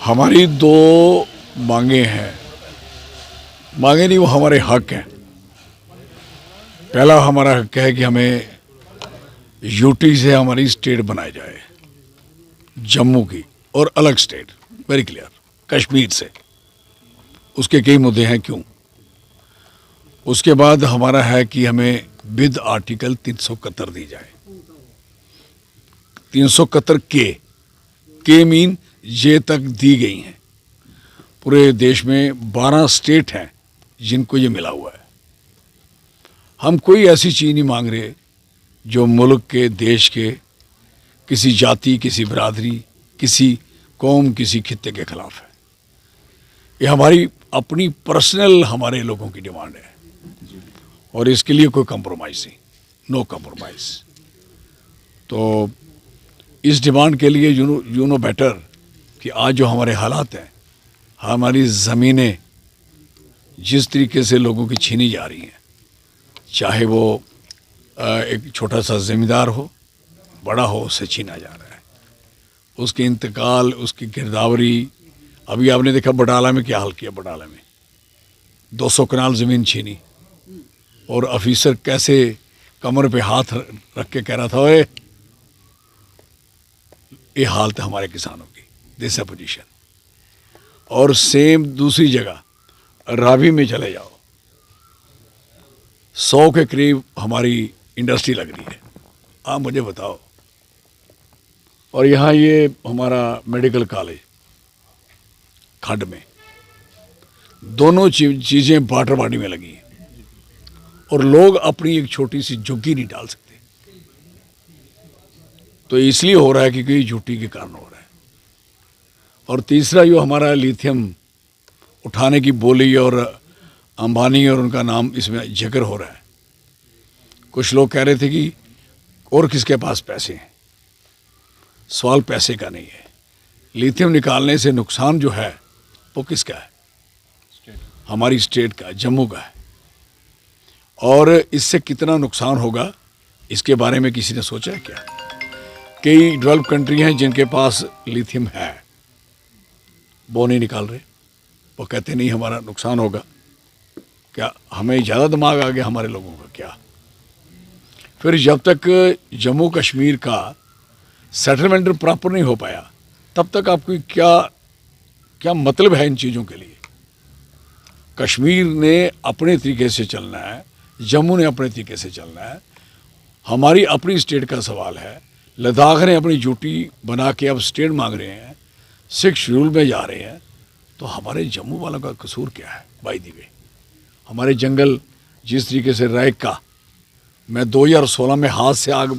हमारी दो मांगे हैं, मांगे नहीं, वो हमारे हक हैं। पहला हमारा हक है कि हमें यूटी से हमारी स्टेट बनाई जाए, जम्मू की, और अलग स्टेट, वेरी क्लियर, कश्मीर से। उसके कई मुद्दे हैं क्यों। उसके बाद हमारा है कि हमें विद आर्टिकल 371 दी जाए। 371 के मीन ये तक दी गई हैं। पूरे देश में 12 स्टेट हैं जिनको ये मिला हुआ है। हम कोई ऐसी चीज़ नहीं मांग रहे जो मुल्क के, देश के, किसी जाति, किसी बिरादरी, किसी कौम, किसी खित्ते के खिलाफ है। ये हमारी अपनी पर्सनल, हमारे लोगों की डिमांड है और इसके लिए कोई कंप्रोमाइज़ नहीं, नो कंप्रोमाइज़। तो इस डिमांड के लिए यू नो बेटर कि आज जो हमारे हालात हैं, हमारी ज़मीनें जिस तरीके से लोगों की छीनी जा रही हैं, चाहे वो एक छोटा सा ज़मींदार हो, बड़ा हो, उससे छीना जा रहा है। उसके इंतकाल, उसकी गिरदावरी, अभी आपने देखा बटाला में क्या हाल किया। बटाला में 200 कनाल ज़मीन छीनी और ऑफिसर कैसे कमर पे हाथ रख के कह रहा था, ओए, ये हालत है हमारे किसानों की, दिस है पोजीशन। और सेम दूसरी जगह रावी में चले जाओ, 100 के करीब हमारी इंडस्ट्री लग रही है। आप मुझे बताओ। और यहाँ ये हमारा मेडिकल कॉलेज खड्ड में, दोनों चीज़ें बाटर में लगी हैं और लोग अपनी एक छोटी सी झुग्गी नहीं डाल सकते। तो इसलिए हो रहा है क्योंकि ये झूठी के कारण हो रहा है। और तीसरा जो हमारा लिथियम उठाने की बोली और अंबानी और उनका नाम इसमें जिक्र हो रहा है। कुछ लोग कह रहे थे कि और किसके पास पैसे हैं। सवाल पैसे का नहीं है। लिथियम निकालने से नुकसान जो है वो किसका है? हमारी स्टेट का, जम्मू का है। और इससे कितना नुकसान होगा इसके बारे में किसी ने सोचा है क्या? कई डेवलप कंट्री हैं जिनके पास लिथियम है, वो नहीं निकाल रहे। वो कहते नहीं हमारा नुकसान होगा। क्या हमें ज़्यादा दिमाग आ गया हमारे लोगों का क्या? फिर जब तक जम्मू कश्मीर का सेटलमेंट प्रॉपर नहीं हो पाया तब तक आपको क्या मतलब है इन चीज़ों के लिए? कश्मीर ने अपने तरीके से चलना है, जम्मू ने अपने तरीके से चलना है। हमारी अपनी स्टेट का सवाल है। लद्दाख ने अपनी ड्यूटी बना के अब स्टेट मांग रहे हैं, 6 शेड्यूल में जा रहे हैं। तो हमारे जम्मू वालों का कसूर क्या है? बाय द वे, हमारे जंगल जिस तरीके से रैक का, मैं 2016 में हाथ से आग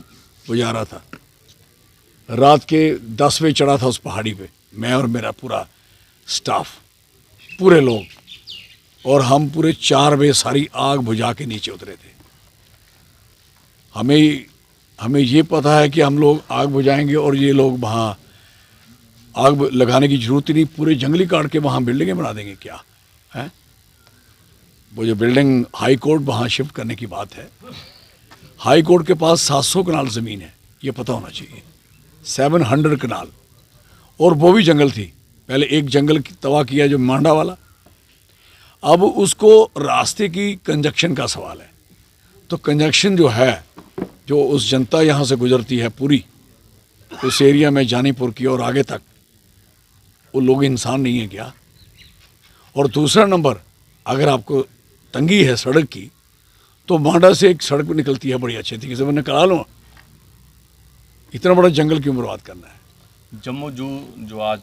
बुझा रहा था, रात के 10 बजे चढ़ा था उस पहाड़ी पे, मैं और मेरा पूरा स्टाफ, पूरे लोग, और हम पूरे 4 बजे सारी आग बुझा के नीचे उतरे थे। हमें ये पता है कि हम लोग आग बुझाएंगे और ये लोग वहाँ आग लगाने की ज़रूरत ही नहीं, पूरे जंगली काट के वहाँ बिल्डिंगें बना देंगे क्या है? वो जो बिल्डिंग हाई कोर्ट वहाँ शिफ्ट करने की बात है, हाई कोर्ट के पास 700 कनाल ज़मीन है, ये पता होना चाहिए। 700 कनाल, और वो भी जंगल थी। पहले एक जंगल की तबाह किया जो मांडा वाला, अब उसको रास्ते की कंजक्शन का सवाल है। तो कंजक्शन जो है, जो उस जनता यहाँ से गुजरती है पूरी उस एरिया में, जानीपुर की और आगे तक, वो लोग इंसान नहीं है क्या? और दूसरा नंबर, अगर आपको तंगी है सड़क की, तो मांडा से एक सड़क निकलती है बड़ी अच्छी तरीके से, वो निकाल लो। इतना बड़ा जंगल क्यों बर्बाद करना है? जम्मू जो आज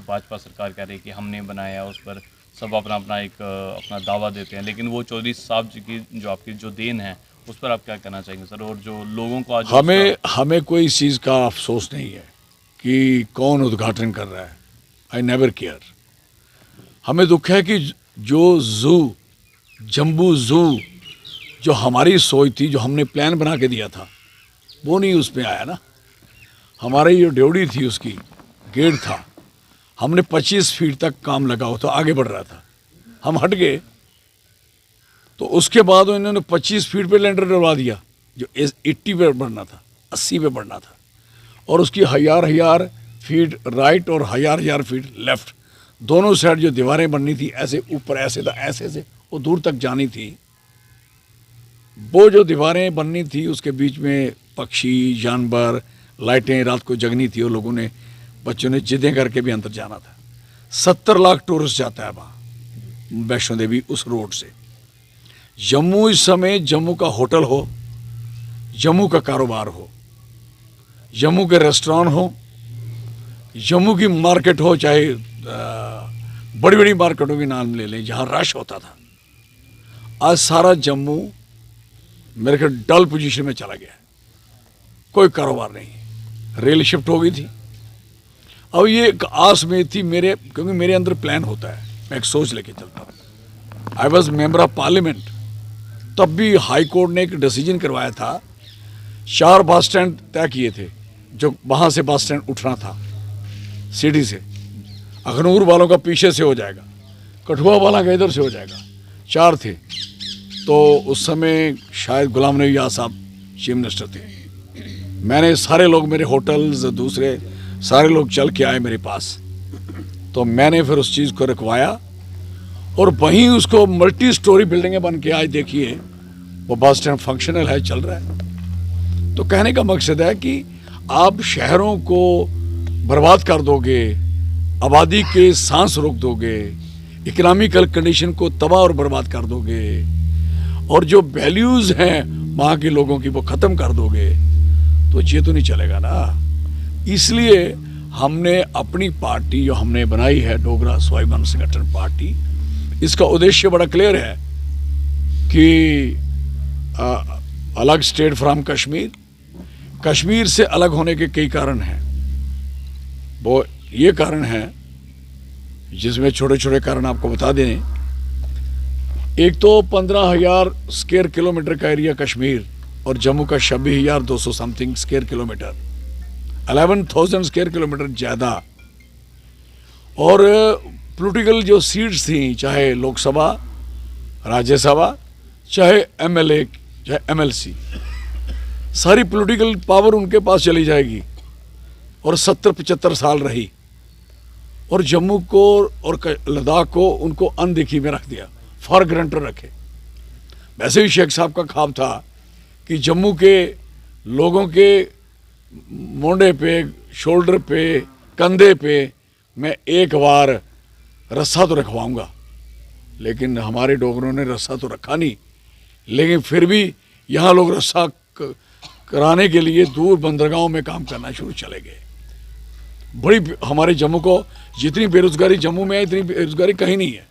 भाजपा सरकार कह रही है कि हमने बनाया, उस पर सब अपना अपना दावा देते हैं, लेकिन वो चौधरी साहब जी की जो आपकी जो देन है उस पर आप क्या कहना चाहेंगे सर? और जो लोगों को आज हमें कोई इस चीज़ का अफसोस नहीं है कि कौन उद्घाटन कर रहा है। I never care. हमें दुख है कि जो जम्बू ज़ू जो हमारी सोच थी, जो हमने प्लान बना के दिया था, वो नहीं उसमें आया ना। हमारी जो ड्योढ़ी थी, उसकी गेट था, हमने 25 फीट तक काम लगा हो तो आगे बढ़ रहा था, हम हट गए। तो उसके बाद इन्होंने 25 फीट पे लेंटर डलवा दिया, जो 80 पे बढ़ना था, 80 पे बढ़ना था, और उसकी हजार फीट राइट और 1000 फीट लेफ्ट, दोनों साइड जो दीवारें बननी थी, ऐसे ऊपर ऐसे था, ऐसे से वो दूर तक जानी थी। वो जो दीवारें बननी थी उसके बीच में पक्षी, जानवर, लाइटें रात को जगनी थी, और लोगों ने, बच्चों ने जिदें करके भी अंदर जाना था। 70 लाख टूरिस्ट जाता है वहाँ वैष्णो देवी उस रोड से। जम्मू इस समय, जम्मू का होटल हो, जम्मू का कारोबार हो, जम्मू के रेस्टोरेंट हो, जम्मू की मार्केट हो, चाहे बड़ी बड़ी मार्केटों के नाम ले लें जहाँ रश होता था, आज सारा जम्मू मेरे ख्याल डल पोजीशन में चला गया है, कोई कारोबार नहीं है। रेल शिफ्ट हो गई थी। अब ये एक आस में थी मेरे, क्योंकि मेरे अंदर प्लान होता है, मैं एक सोच लेके चलता हूँ। I was member of parliament, तब भी हाई कोर्ट ने एक डिसीजन करवाया था, 4 बस स्टैंड तय किए थे, जो वहाँ से बस स्टैंड उठना था सिटी से, अखनूर वालों का पीछे से हो जाएगा, कठुआ वाला का इधर से हो जाएगा, 4 थे। तो उस समय शायद गुलाम नबी आज़ाद साहब चीफ मिनिस्टर थे। मैंने सारे लोग, मेरे होटल्स, दूसरे सारे लोग चल के आए मेरे पास, तो मैंने फिर उस चीज़ को रखवाया, और वहीं उसको मल्टी स्टोरी बिल्डिंगें बन के आज देखिए वो बस स्टैंड फंक्शनल है, चल रहा है। तो कहने का मकसद है कि आप शहरों को बर्बाद कर दोगे, आबादी के सांस रोक दोगे, इकोनॉमिकल कंडीशन को तबाह और बर्बाद कर दोगे, और जो वैल्यूज़ हैं वहाँ के लोगों की वो ख़त्म कर दोगे, तो ये तो नहीं चलेगा ना। इसलिए हमने अपनी पार्टी जो हमने बनाई है, डोगरा स्वाभिमान संगठन पार्टी, इसका उद्देश्य बड़ा क्लियर है कि अलग स्टेट फ्रॉम कश्मीर, कश्मीर से अलग होने के कई कारण हैं। वो ये कारण है जिसमें छोटे छोटे कारण आपको बता दें। एक तो 15,000 स्क्वायर किलोमीटर का एरिया कश्मीर, और जम्मू का 26,200 something square kilometre, 11,000 square kilometre ज़्यादा। और पॉलिटिकल जो सीट्स थी, चाहे लोकसभा, राज्यसभा, चाहे एमएलए, चाहे एमएलसी, सारी पॉलिटिकल पावर उनके पास चली जाएगी, और 70-75 साल रही, और जम्मू को और लद्दाख को उनको अनदेखी में रख दिया, फॉर ग्रांटेड रखे। वैसे भी शेख साहब का ख्वाब था कि जम्मू के लोगों के मोंडे पे, शोल्डर पे, कंधे पे मैं एक बार रस्सा तो रखवाऊंगा, लेकिन हमारे डोगरों ने रस्सा तो रखा नहीं। लेकिन फिर भी यहाँ लोग रस्सा कराने के लिए दूर बंदरगाहों में काम करना शुरू चले गए। बड़ी हमारे जम्मू को जितनी बेरोजगारी जम्मू में है, इतनी बेरोजगारी कहीं नहीं है।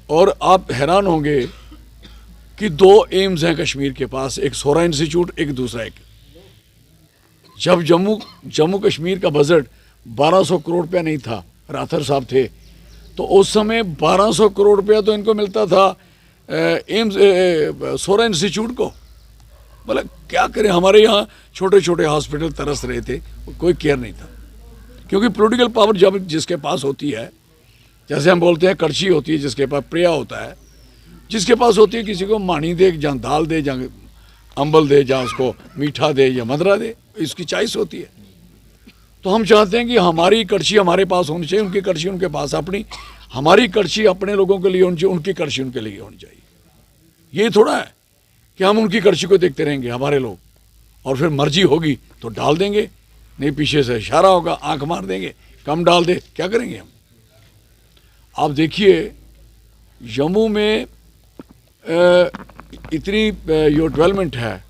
और आप हैरान होंगे कि 2 एम्स हैं कश्मीर के पास, एक सोरा इंस्टीट्यूट, एक दूसरा एक। जब जम्मू कश्मीर का बजट 1200 करोड़ रुपया नहीं था, राथर साहब थे, तो उस समय 1200 करोड़ रुपया तो इनको मिलता था एम्स सोरा इंस्टीट्यूट को। बोला क्या करें, हमारे यहाँ छोटे छोटे हॉस्पिटल तरस रहे थे, कोई केयर नहीं था। क्योंकि पॉलिटिकल पावर जब जिसके पास होती है, जैसे हम बोलते हैं कड़छी होती है जिसके पास, प्रिया होता है जिसके पास होती है, किसी को मानी दे, जहाँ दाल दे, जहाँ अम्बल दे, जहाँ उसको मीठा दे या मदरा दे, इसकी चॉइस होती है। तो हम चाहते हैं कि हमारी कड़छी हमारे पास होनी चाहिए, उनकी कड़छी उनके पास अपनी, हमारी कड़छी अपने लोगों के लिए होनी चाहिए, उनकी कड़छी उनके लिए होनी चाहिए। ये थोड़ा है कि हम उनकी कड़छी को देखते रहेंगे हमारे लोग, और फिर मर्जी होगी तो डाल देंगे, नहीं पीछे से इशारा होगा, आंख मार देंगे, कम डाल दे, क्या करेंगे हम। आप देखिए जम्मू में इतनी जो डेवलपमेंट है,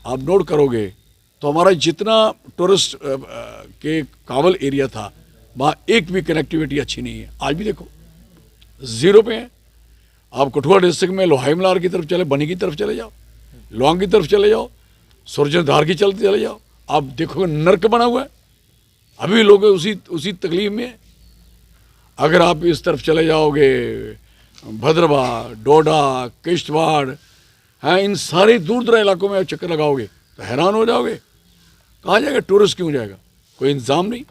आप नोट करोगे तो हमारा जितना टूरिस्ट के काबल एरिया था, वहाँ एक भी कनेक्टिविटी अच्छी नहीं है। आज भी देखो 0 पे है। आप कठुआ डिस्ट्रिक्ट में लोहाईमलार की तरफ चले, बनी की तरफ चले जाओ, लोंग की तरफ चले जाओ, सुरजनधार की चले जाओ, आप देखोगे नर्क बना हुआ है। अभी लोग उसी तकलीफ में है। अगर आप इस तरफ चले जाओगे, भद्रवा, डोडा, किश्तवाड़, हैं, इन सारे दूर दराज इलाकों में चक्कर लगाओगे तो हैरान हो जाओगे, कहाँ जाएगा टूरिस्ट, क्यों जाएगा, कोई इंतज़ाम नहीं,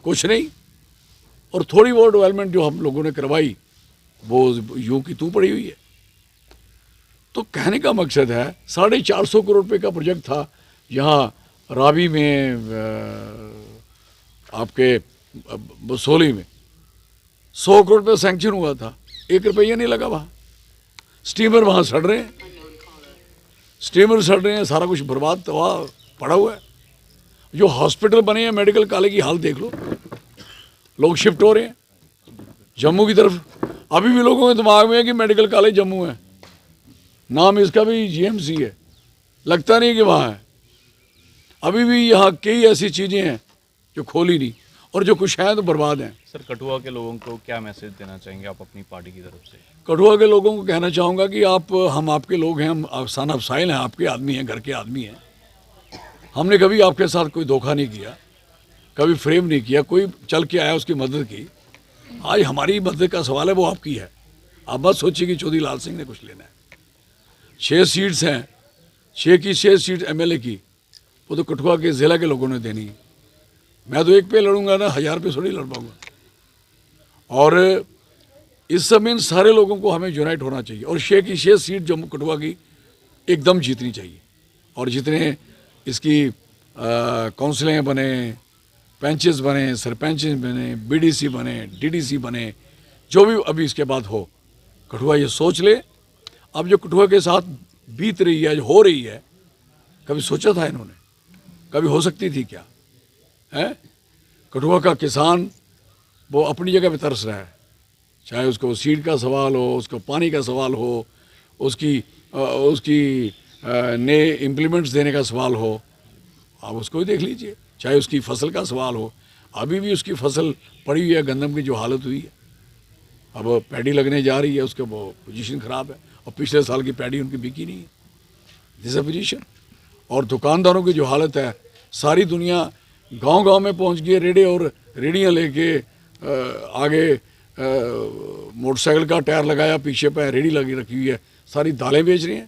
कुछ नहीं। और थोड़ी बहुत डेवलपमेंट जो हम लोगों ने करवाई वो यूं की तू पड़ी हुई है। तो कहने का मकसद है 450 करोड़ रुपए का प्रोजेक्ट था यहाँ रावी में, आपके बसोली में 100 करोड़ रुपये सैंक्शन हुआ था, 1 रुपया नहीं लगा वहाँ। स्टीमर वहाँ सड़ रहे हैं, स्टीमर सड़ रहे हैं, सारा कुछ बर्बाद तबाह पड़ा हुआ है। जो हॉस्पिटल बने हैं, मेडिकल कॉलेज की हाल देख लो, लोग शिफ्ट हो रहे हैं जम्मू की तरफ। अभी भी लोगों के दिमाग में है कि मेडिकल कॉलेज जम्मू है, नाम इसका भी जीएमसी है, लगता नहीं कि वहाँ है। अभी भी यहाँ कई ऐसी चीज़ें हैं जो खोली नहीं, और जो कुछ हैं तो बर्बाद हैं। सर, कठुआ के लोगों को क्या मैसेज देना चाहेंगे आप अपनी पार्टी की तरफ से? कठुआ के लोगों को कहना चाहूँगा कि हम आपके लोग हैं, हम सन ऑफ साइल हैं, आपके आदमी हैं, घर के आदमी हैं। हमने कभी आपके साथ कोई धोखा नहीं किया, कभी फ्रेम नहीं किया, कोई चल के आया उसकी मदद की। आज हमारी मदद का सवाल है, वो आपकी है। आप मत सोचिए कि चौधरी लाल सिंह ने कुछ लेना है। 6 सीट्स हैं, 6 की 6 सीट एमएलए की, वो तो कठुआ के ज़िला के लोगों ने देनी है। मैं तो एक पे लड़ूंगा ना, 1000 पे थोड़ी लड़ पाऊंगा। और इस समय इन सारे लोगों को हमें यूनाइट होना चाहिए, और 6 की 6 सीट जम्मू कठुआ की एकदम जीतनी चाहिए। और जितने इसकी काउंसिलें बने, पंचेस बने, सरपंचेस बने, बीडीसी बने, डीडीसी बने, जो भी अभी इसके बाद हो, कठुआ ये सोच ले। अब जो कठुआ के साथ बीत रही है, जो हो रही है, कभी सोचा था इन्होंने? कभी हो सकती थी क्या? है कठुआ का किसान वो अपनी जगह पे तरस रहा है, चाहे उसको सीड का सवाल हो, उसको पानी का सवाल हो, उसकी नए इम्प्लीमेंट्स देने का सवाल हो, आप उसको ही देख लीजिए। चाहे उसकी फसल का सवाल हो, अभी भी उसकी फसल पड़ी हुई है, गंदम की जो हालत हुई है। अब पैडी लगने जा रही है, उसका वो पोजीशन ख़राब है, और पिछले साल की पैडी उनकी बिकी नहीं है, दिस अ पोजीशन। और दुकानदारों की जो हालत है, सारी दुनिया गांव-गांव में पहुंच गई है, रेड़े और रेड़ियाँ लेके आगे मोटरसाइकिल का टायर लगाया, पीछे पे रेड़ी लगी रखी हुई है, सारी दालें बेच रही हैं।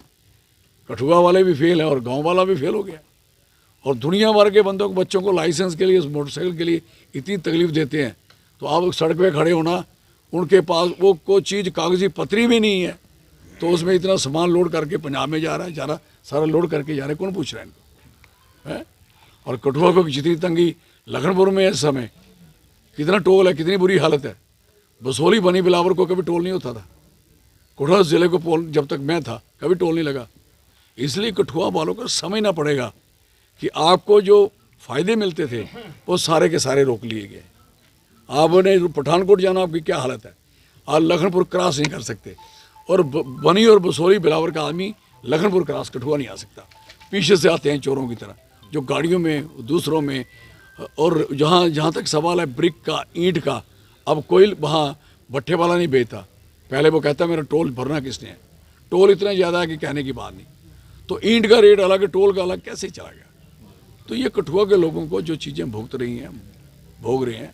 कठुआ वाले भी फेल हैं और गांव वाला भी फेल हो गया। और दुनिया भर के बंदों को, बच्चों को लाइसेंस के लिए, उस मोटरसाइकिल के लिए इतनी तकलीफ देते हैं, तो आप सड़क पे खड़े होना, उनके पास वो कोई चीज़ कागजी पत्री भी नहीं है, तो उसमें इतना सामान लोड करके पंजाब में जा रहा है, सारा लोड करके जा रहा है, कौन पूछ रहा है इनको? है। और कठुआ को जितनी तंगी लखनपुर में इस समय, कितना टोल है, कितनी बुरी हालत है। बसोली बनी बिलावर को कभी टोल नहीं होता था, कठुआ ज़िले को पोल जब तक मैं था कभी टोल नहीं लगा। इसलिए कठुआ वालों को समझना पड़ेगा कि आपको जो फ़ायदे मिलते थे वो सारे के सारे रोक लिए गए। आपने पठानकोट जाना, आपकी क्या हालत है, आप लखनपुर क्रॉस नहीं कर सकते। और बनी और बसोली बिलावर का आदमी लखनपुर क्रॉस कठुआ नहीं आ सकता, पीछे से आते हैं चोरों की तरह, जो गाड़ियों में, दूसरों में। और जहाँ तक सवाल है ब्रिक का, ईंट का, अब कोई वहाँ भट्ठे वाला नहीं बेचता। पहले वो कहता मेरा टोल भरना किसने है, टोल इतना ज़्यादा है कि कहने की बात नहीं। तो ईंट का रेट अलग है, टोल का अलग, कैसे चला गया? तो ये कठुआ के लोगों को जो चीज़ें भोग रहे हैं,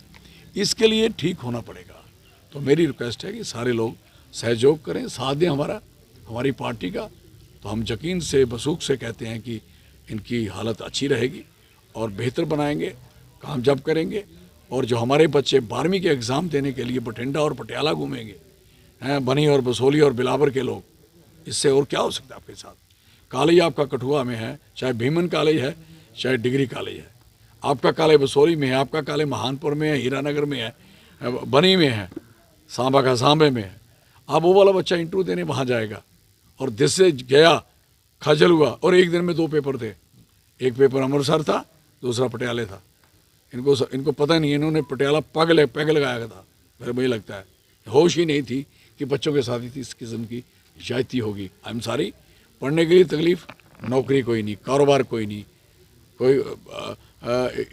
इसके लिए ठीक होना पड़ेगा। तो मेरी रिक्वेस्ट है कि सारे लोग सहयोग करें, साथ दें हमारी पार्टी का। तो हम यकीन से, बसूख से कहते हैं कि इनकी हालत अच्छी रहेगी और बेहतर बनाएंगे, कामयाब करेंगे। और जो हमारे बच्चे 12वीं के एग्ज़ाम देने के लिए बठिंडा और पटियाला घूमेंगे, हैं बनी और बसोली और बिलावर के लोग, इससे और क्या हो सकता है आपके साथ? कॉलेज आपका कठुआ में है, चाहे भीमन कॉलेज है, चाहे डिग्री कॉलेज है। आपका कॉलेज बसोली में है, आपका कॉलेज महानपुर में है, हीरानगर में है, बनी में है, सांबा का सांबे में है। अब वो वाला बच्चा इंटरव्यू देने वहाँ जाएगा, और दिस से गया, खजल हुआ, और एक दिन में 2 पेपर थे, एक पेपर अमृतसर था, दूसरा पटियाले था। इनको पता नहीं, इन्होंने पटियाला पैग लगाया था। मेरे मुझे लगता है होश ही नहीं थी कि बच्चों के साथ इस किस्म की ज्यादती होगी। I am sorry. पढ़ने के लिए तकलीफ, नौकरी कोई नहीं, कारोबार कोई नहीं, कोई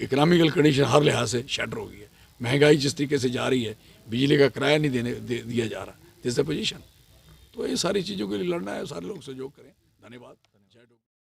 इकोनॉमिकल कंडीशन हर लिहाज से शटर हो गई है। महंगाई जिस तरीके से जा रही है, बिजली का किराया नहीं दिया जा रहा, दिस द पोजीशन। तो ये सारी चीज़ों के लिए लड़ना है, सारे लोग सहयोग करें। धन्यवाद।